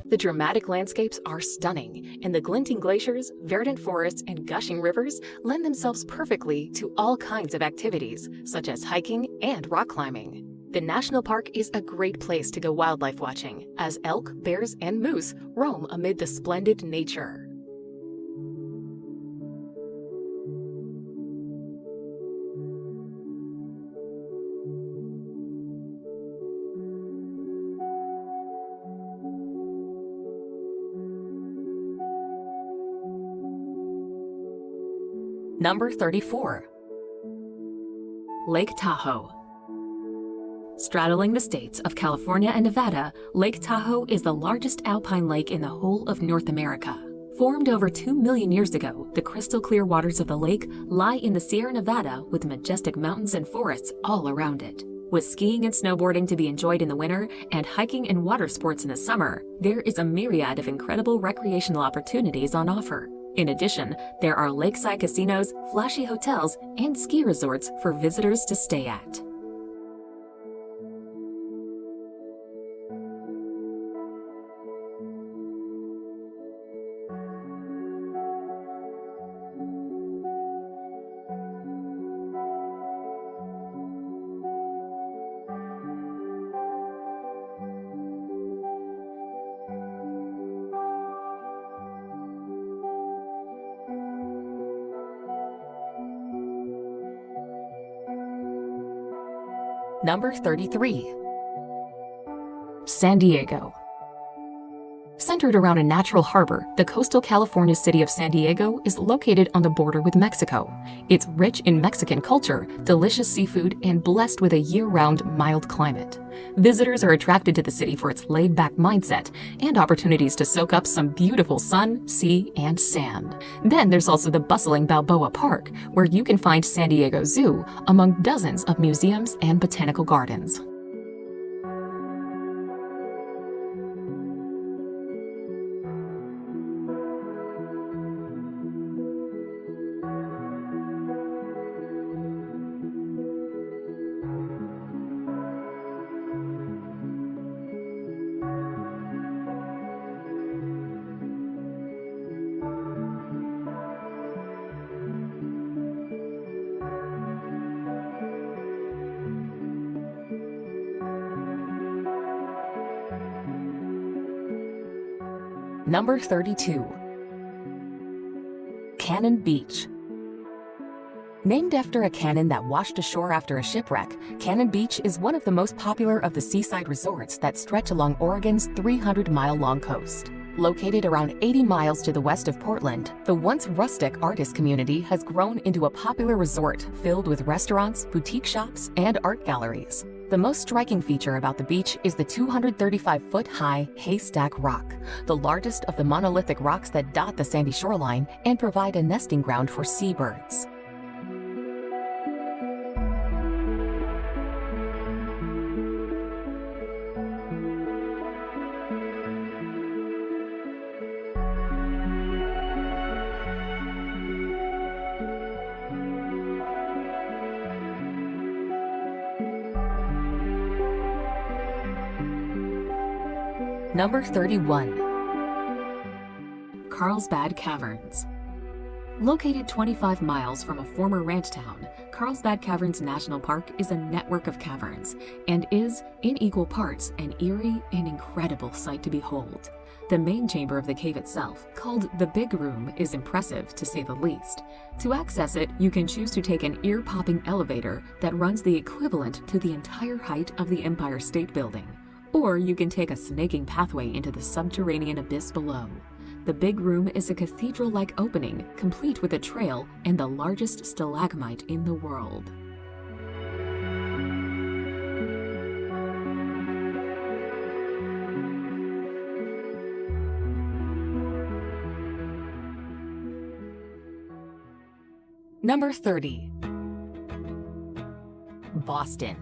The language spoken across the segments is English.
The dramatic landscapes are stunning, and the glinting glaciers, verdant forests, and gushing rivers lend themselves perfectly to all kinds of activities, such as hiking and rock climbing. The national park is a great place to go wildlife watching, as elk, bears, and moose roam amid the splendid nature. Number 34. Lake Tahoe. Straddling the states of California and Nevada, Lake Tahoe is the largest alpine lake in the whole of North America. Formed over 2 million years ago, the crystal clear waters of the lake lie in the Sierra Nevada with majestic mountains and forests all around it. With skiing and snowboarding to be enjoyed in the winter and hiking and water sports in the summer, there is a myriad of incredible recreational opportunities on offer. In addition, there are lakeside casinos, flashy hotels, and ski resorts for visitors to stay at. Number 33. San Diego. Centered around a natural harbor, the coastal California city of San Diego is located on the border with Mexico. It's rich in Mexican culture, delicious seafood, and blessed with a year-round mild climate. Visitors are attracted to the city for its laid-back mindset and opportunities to soak up some beautiful sun, sea, and sand. Then there's also the bustling Balboa Park, where you can find San Diego Zoo among dozens of museums and botanical gardens. Number 32. Cannon Beach. Named after a cannon that washed ashore after a shipwreck, Cannon Beach is one of the most popular of the seaside resorts that stretch along Oregon's 300-mile-long coast. Located around 80 miles to the west of Portland, the once rustic artist community has grown into a popular resort filled with restaurants, boutique shops, and art galleries. The most striking feature about the beach is the 235-foot-high Haystack Rock, the largest of the monolithic rocks that dot the sandy shoreline and provide a nesting ground for seabirds. Number 31. Carlsbad Caverns. Located 25 miles from a former ranch town, Carlsbad Caverns National Park is a network of caverns and is, in equal parts, an eerie and incredible sight to behold. The main chamber of the cave itself, called the Big Room, is impressive to say the least. To access it, you can choose to take an ear-popping elevator that runs the equivalent to the entire height of the Empire State Building. Or you can take a snaking pathway into the subterranean abyss below. The Big Room is a cathedral-like opening, complete with a trail and the largest stalagmite in the world. Number 30. Boston.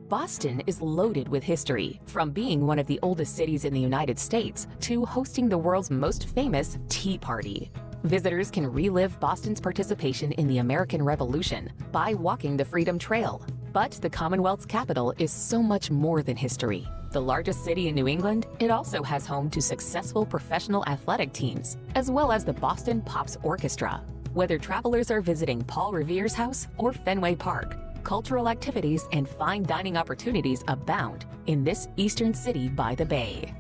Boston is loaded with history, from being one of the oldest cities in the United States to hosting the world's most famous Tea Party. Visitors can relive Boston's participation in the American Revolution by walking the Freedom Trail. But the Commonwealth's capital is so much more than history. The largest city in New England, it also has home to successful professional athletic teams, as well as the Boston Pops Orchestra. Whether travelers are visiting Paul Revere's house or Fenway Park, cultural activities and fine dining opportunities abound in this eastern city by the bay.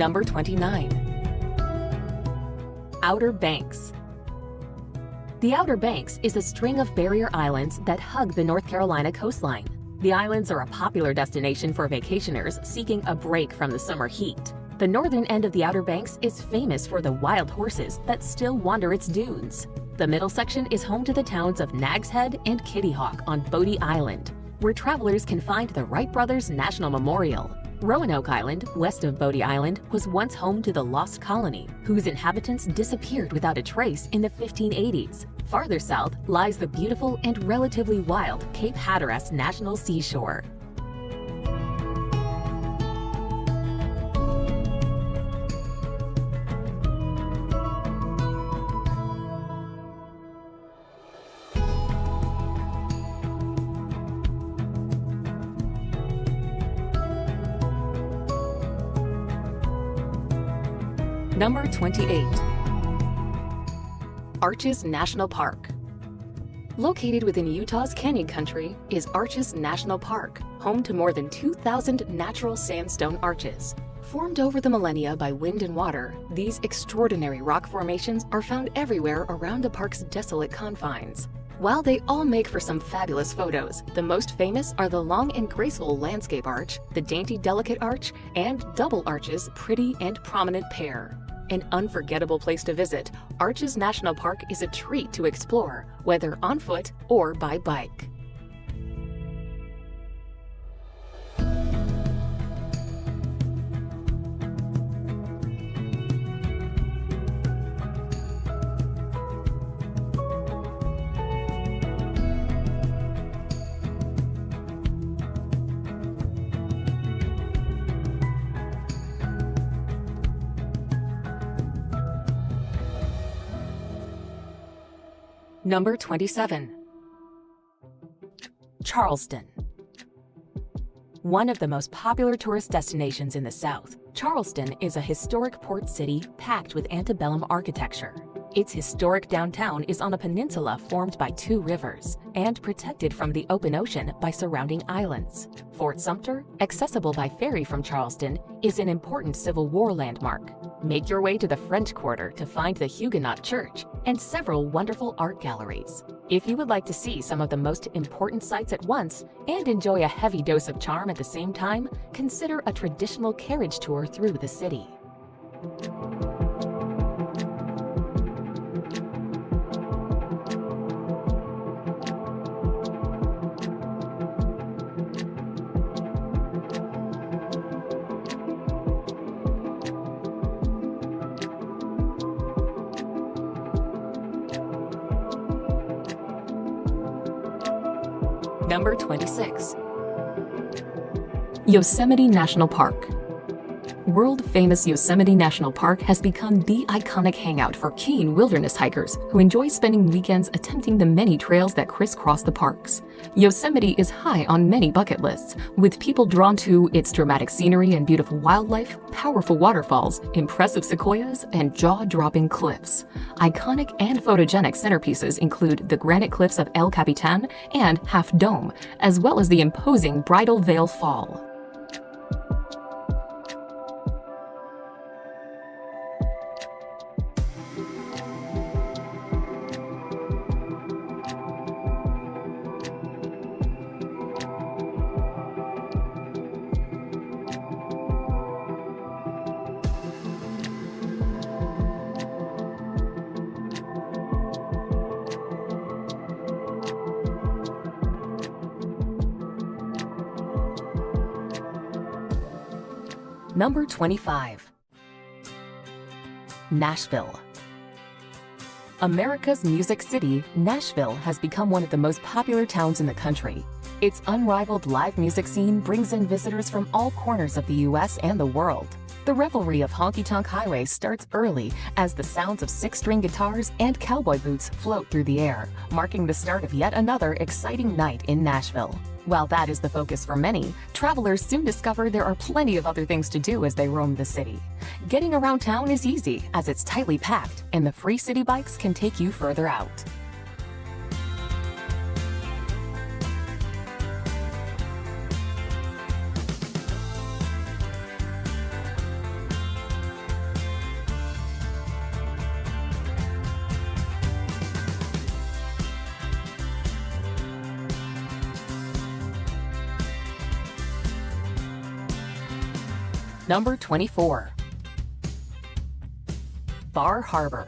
Number 29. Outer Banks. The Outer Banks is a string of barrier islands that hug the North Carolina coastline. The islands are a popular destination for vacationers seeking a break from the summer heat. The northern end of the Outer Banks is famous for the wild horses that still wander its dunes. The middle section is home to the towns of Nag's Head and Kitty Hawk on Bodie Island, where travelers can find the Wright Brothers National Memorial. Roanoke Island, west of Bodie Island, was once home to the Lost Colony, whose inhabitants disappeared without a trace in the 1580s. Farther south lies the beautiful and relatively wild Cape Hatteras National Seashore. Number 28. Arches National Park. Located within Utah's Canyon Country is Arches National Park, home to more than 2,000 natural sandstone arches. Formed over the millennia by wind and water, these extraordinary rock formations are found everywhere around the park's desolate confines. While they all make for some fabulous photos, the most famous are the long and graceful landscape arch, the dainty delicate arch, and double arches pretty and prominent pair. An unforgettable place to visit, Arches National Park is a treat to explore, whether on foot or by bike. Number 27. Charleston. One of the most popular tourist destinations in the South, Charleston is a historic port city packed with antebellum architecture. Its historic downtown is on a peninsula formed by two rivers and protected from the open ocean by surrounding islands. Fort Sumter, accessible by ferry from Charleston, is an important Civil War landmark. Make your way to the French Quarter to find the Huguenot Church and several wonderful art galleries. If you would like to see some of the most important sights at once and enjoy a heavy dose of charm at the same time, consider a traditional carriage tour through the city. Number 26. Yosemite National Park. World-famous Yosemite National Park has become the iconic hangout for keen wilderness hikers who enjoy spending weekends attempting the many trails that crisscross the parks. Yosemite is high on many bucket lists, with people drawn to its dramatic scenery and beautiful wildlife, powerful waterfalls, impressive sequoias, and jaw-dropping cliffs. Iconic and photogenic centerpieces include the granite cliffs of El Capitan and Half Dome, as well as the imposing Bridal Veil Fall. Number 25. Nashville. America's Music City, Nashville has become one of the most popular towns in the country. Its unrivaled live music scene brings in visitors from all corners of the U.S. and the world. The revelry of honky-tonk highways starts early as the sounds of six-string guitars and cowboy boots float through the air, marking the start of yet another exciting night in Nashville. While that is the focus for many, travelers soon discover there are plenty of other things to do as they roam the city. Getting around town is easy as it's tightly packed, and the free city bikes can take you further out. Number 24. Bar Harbor.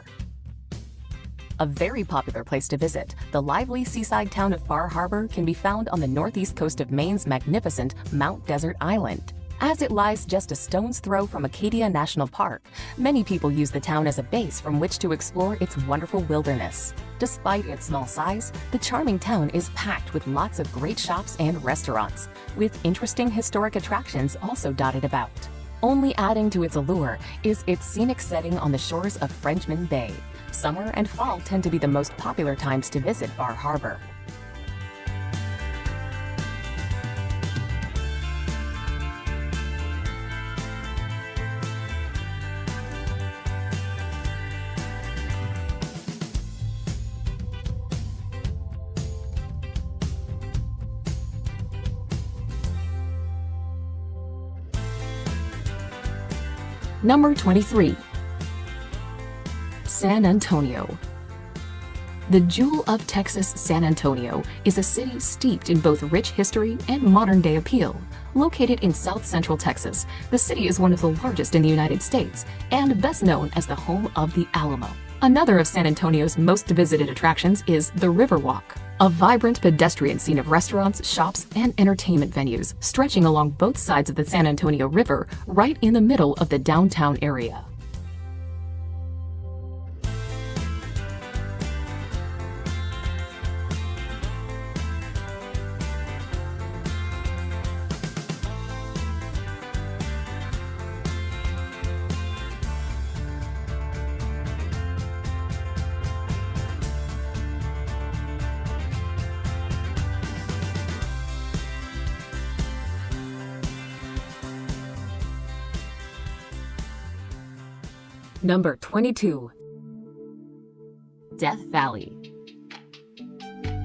A very popular place to visit, the lively seaside town of Bar Harbor can be found on the northeast coast of Maine's magnificent Mount Desert Island. As it lies just a stone's throw from Acadia National Park, many people use the town as a base from which to explore its wonderful wilderness. Despite its small size, the charming town is packed with lots of great shops and restaurants, with interesting historic attractions also dotted about. Only adding to its allure is its scenic setting on the shores of Frenchman Bay. Summer and fall tend to be the most popular times to visit Bar Harbor. Number 23. San Antonio. The jewel of Texas, San Antonio is a city steeped in both rich history and modern-day appeal. Located in south-central Texas, the city is one of the largest in the United States and best known as the home of the Alamo. Another of San Antonio's most visited attractions is the Riverwalk, a vibrant pedestrian scene of restaurants, shops, and entertainment venues stretching along both sides of the San Antonio River right in the middle of the downtown area. Number 22. Death Valley.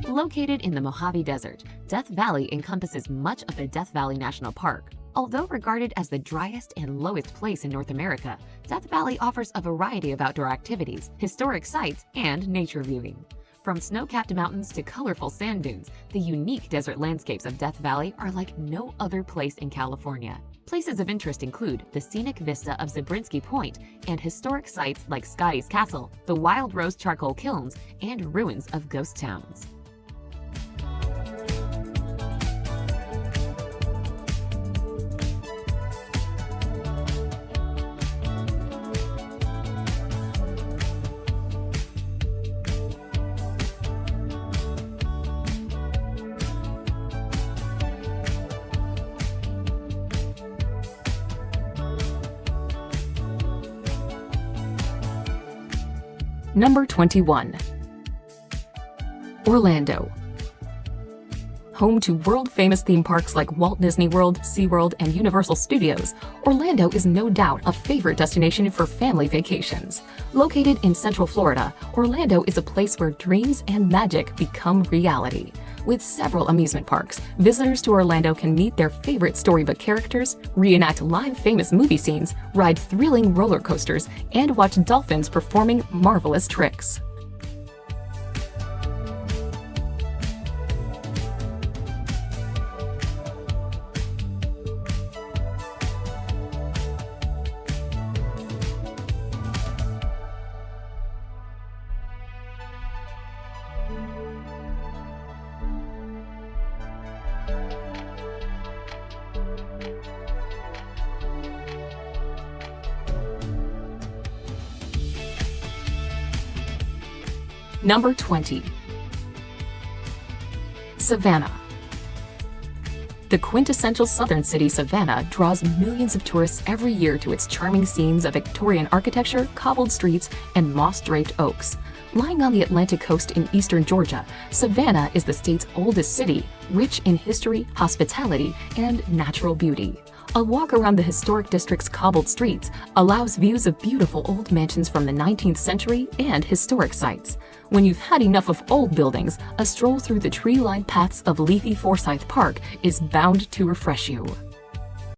Located in the Mojave Desert, Death Valley encompasses much of the Death Valley National Park. Although regarded as the driest and lowest place in North America, Death Valley offers a variety of outdoor activities, historic sites, and nature viewing. From snow-capped mountains to colorful sand dunes, the unique desert landscapes of Death Valley are like no other place in California. Places of interest include the scenic vista of Zabriskie Point and historic sites like Scotty's Castle, the Wild Rose Charcoal Kilns, and ruins of ghost towns. Number 21. Orlando. Home to world-famous theme parks like Walt Disney World, SeaWorld, and Universal Studios, Orlando is no doubt a favorite destination for family vacations. Located in Central Florida, Orlando is a place where dreams and magic become reality. With several amusement parks, visitors to Orlando can meet their favorite storybook characters, reenact live famous movie scenes, ride thrilling roller coasters, and watch dolphins performing marvelous tricks. Number 20. Savannah. The quintessential southern city, Savannah, draws millions of tourists every year to its charming scenes of Victorian architecture, cobbled streets, and moss-draped oaks. Lying on the Atlantic coast in eastern Georgia, Savannah is the state's oldest city, rich in history, hospitality, and natural beauty. A walk around the historic district's cobbled streets allows views of beautiful old mansions from the 19th century and historic sites. When you've had enough of old buildings, a stroll through the tree-lined paths of leafy Forsyth Park is bound to refresh you.